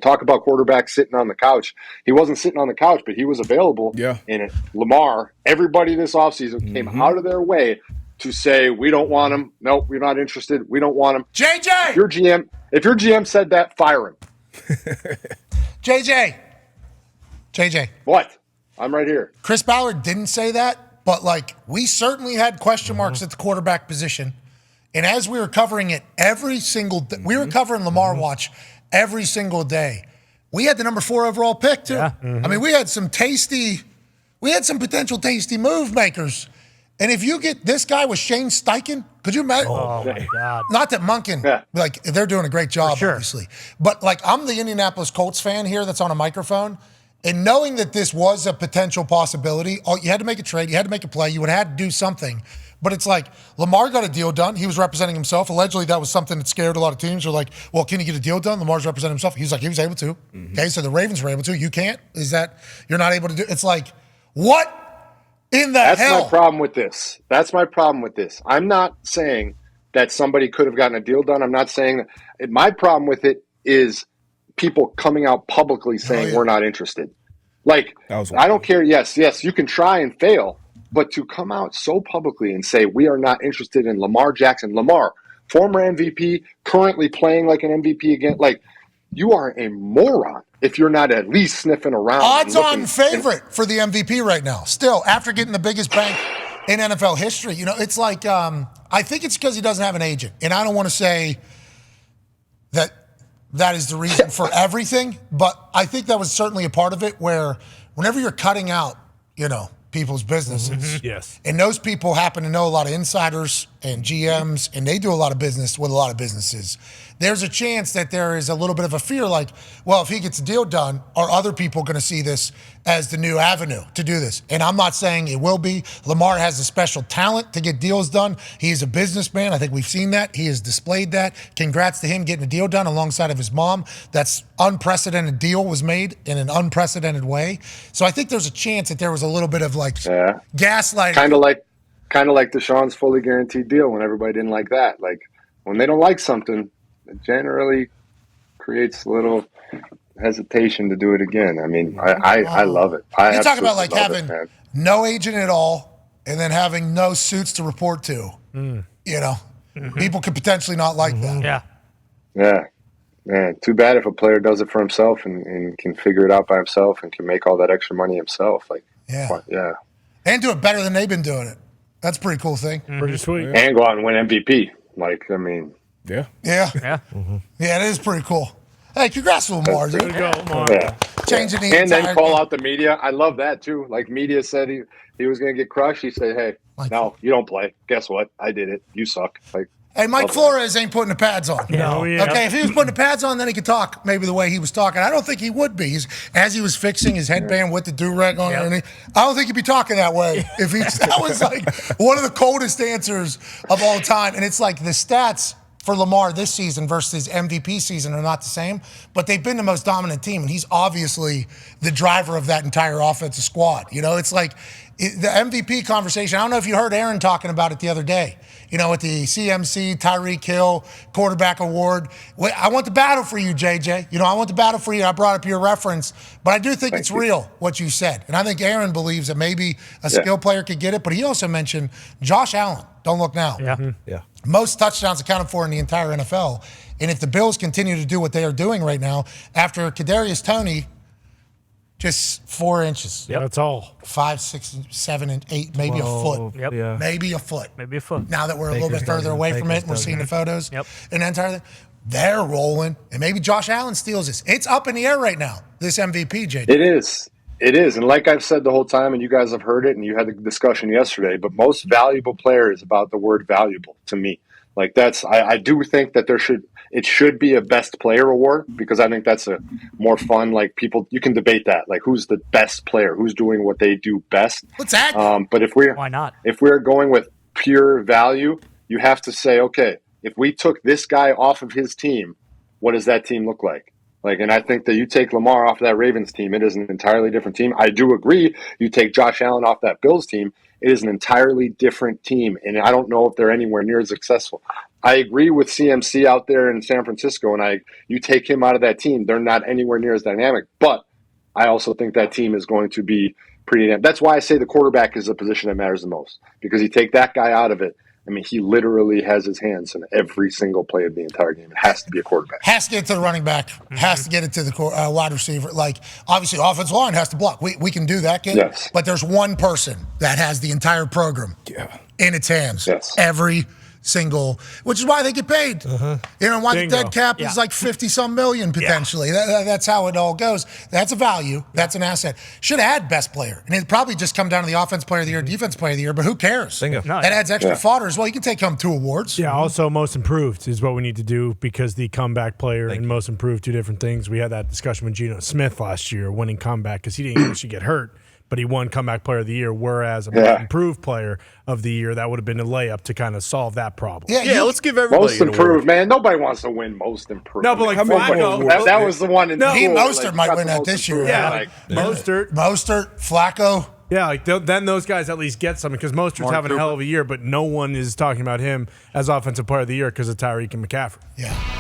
talk about quarterbacks sitting on the couch. He wasn't sitting on the couch, but he was available. Yeah. And Lamar, everybody this offseason came out of their way to say, we don't want him. No, we're not interested. We don't want him. JJ! If your GM said that, fire him. JJ. What? I'm right here. Chris Ballard didn't say that, but, like, we certainly had question marks at the quarterback position. And as we were covering it every single day, we were covering Lamar Watch every single day. We had the number 4 overall pick, too. Yeah. I mean, we had some potential tasty move makers. And if you get this guy with Shane Steichen, could you imagine? Oh, my God. Not that Monken, like, they're doing a great job, sure. obviously. But, like, I'm the Indianapolis Colts fan here that's on a microphone. And knowing that this was a potential possibility, you had to make a trade, you had to make a play, you would have had to do something. But it's like, Lamar got a deal done. He was representing himself. Allegedly, that was something that scared a lot of teams. They're like, well, can you get a deal done? Lamar's representing himself. He was like, he was able to. Okay, so the Ravens were able to. You can't? Is that, you're not able to do? It's like, what in the hell? That's my problem with this. I'm not saying that somebody could have gotten a deal done. I'm not saying that. My problem with it is people coming out publicly saying we're not interested. Like, I don't care. Yes, you can try and fail. But to come out so publicly and say we are not interested in Lamar Jackson, Lamar, former MVP, currently playing like an MVP again, like, you are a moron if you're not at least sniffing around. Odds-on favorite for the MVP right now. Still, after getting the biggest bank in NFL history, you know, it's like, I think it's because he doesn't have an agent. And I don't want to say that is the reason for everything, but I think that was certainly a part of it where whenever you're cutting out, you know, people's businesses. Yes. And those people happen to know a lot of insiders and GMs, and they do a lot of business with a lot of businesses. There's a chance that there is a little bit of a fear like, well, if he gets a deal done, are other people going to see this as the new avenue to do this? And I'm not saying it will be. Lamar has a special talent to get deals done. He is a businessman. I think we've seen that. He has displayed that. Congrats to him getting a deal done alongside of his mom. That's unprecedented deal was made in an unprecedented way. So I think there's a chance that there was a little bit of like gaslighting. Kind of like Deshaun's fully guaranteed deal when everybody didn't like that. Like, when they don't like something, it generally creates a little hesitation to do it again. I mean, I love it. You talk about like having no agent at all and then having no suits to report to. You know, people could potentially not like that. Yeah. Too bad if a player does it for himself and can figure it out by himself and can make all that extra money himself. Like, yeah. And do it better than they've been doing it. That's a pretty cool thing. Pretty sweet. And go out and win MVP. Like, I mean. Yeah, it is pretty cool. Hey, congrats to Lamar, dude. There you go, Lamar. Yeah. Changing the and entire then call game. out the media. I love that, too. Like, media said he was going to get crushed. He said, hey, no, you don't play. Guess what? I did it. You suck. Like, hey, Mike Flores ain't putting the pads on. No. Okay, if he was putting the pads on, then he could talk maybe the way he was talking. I don't think he would be. As he was fixing his headband with the do-rag on underneath, I don't think he'd be talking that way. That was like one of the coldest answers of all time. And it's like the stats for Lamar this season versus his MVP season are not the same, but they've been the most dominant team, and he's obviously the driver of that entire offensive squad. You know, it's like the MVP conversation. I don't know if you heard Aaron talking about it the other day. You know, at the CMC Tyreek Hill quarterback award. I want the battle for you, JJ. You know, I want the battle for you. I brought up your reference, but I do think it's real what you said, and I think Aaron believes that maybe a skill player could get it. But he also mentioned Josh Allen. Don't look now. Yeah. Most touchdowns accounted for in the entire NFL. And if the Bills continue to do what they are doing right now, after Kadarius Toney, just 4 inches. Yeah, that's all. 5, 6, 7, and 8, maybe a foot. Yep. Yeah. Maybe a foot. Maybe a foot. Now that we're a little bit further away from it and we're seeing the photos. Yep. And the entire thing, they're rolling. And maybe Josh Allen steals this. It's up in the air right now, this MVP, JJ. It is. And like I've said the whole time, and you guys have heard it, and you had the discussion yesterday, but most valuable player is about the word valuable to me. Like, that's, I do think that it should be a best player award, because I think that's a more fun, like, people, you can debate that. Like, who's the best player? Who's doing what they do best? What's that? But Why not? If we're going with pure value, you have to say, okay, if we took this guy off of his team, what does that team look like? Like, and I think that you take Lamar off of that Ravens team, it is an entirely different team. I do agree. You take Josh Allen off that Bills team, it is an entirely different team. And I don't know if they're anywhere near as successful. I agree with CMC out there in San Francisco, and you take him out of that team, they're not anywhere near as dynamic. But I also think that team is going to be pretty damn. That's why I say the quarterback is the position that matters the most, because you take that guy out of it. I mean, he literally has his hands in every single play of the entire game. It has to be a quarterback. Has to get to the running back. Has to get it to the wide receiver. Like, obviously, offensive line has to block. We can do that, kid. Yes. But there's one person that has the entire program in its hands. Yes. Every single, which is why they get paid. You know, why the dead cap is like 50-some million potentially. That's how it all goes. That's a value. That's an asset. Should add best player. And it'd probably just come down to the offense player of the year, defense player of the year, but who cares? That adds extra fodder as well. You can take home 2 awards. Yeah, also most improved is what we need to do, because the comeback player and most improved, 2 different things. We had that discussion with Geno Smith last year, winning comeback, because he didn't actually get hurt, but he won comeback player of the year, whereas a most improved player of the year, that would have been a layup to kind of solve that problem. Yeah, let's give everybody most improved, man. Nobody wants to win most improved. No, but like Flacco, that was the one in Mostert might win that this year. Yeah, Mostert, Flacco. Yeah, like then those guys at least get something, because Mostert's having a hell of a year, but no one is talking about him as offensive player of the year because of Tyreek and McCaffrey. Yeah.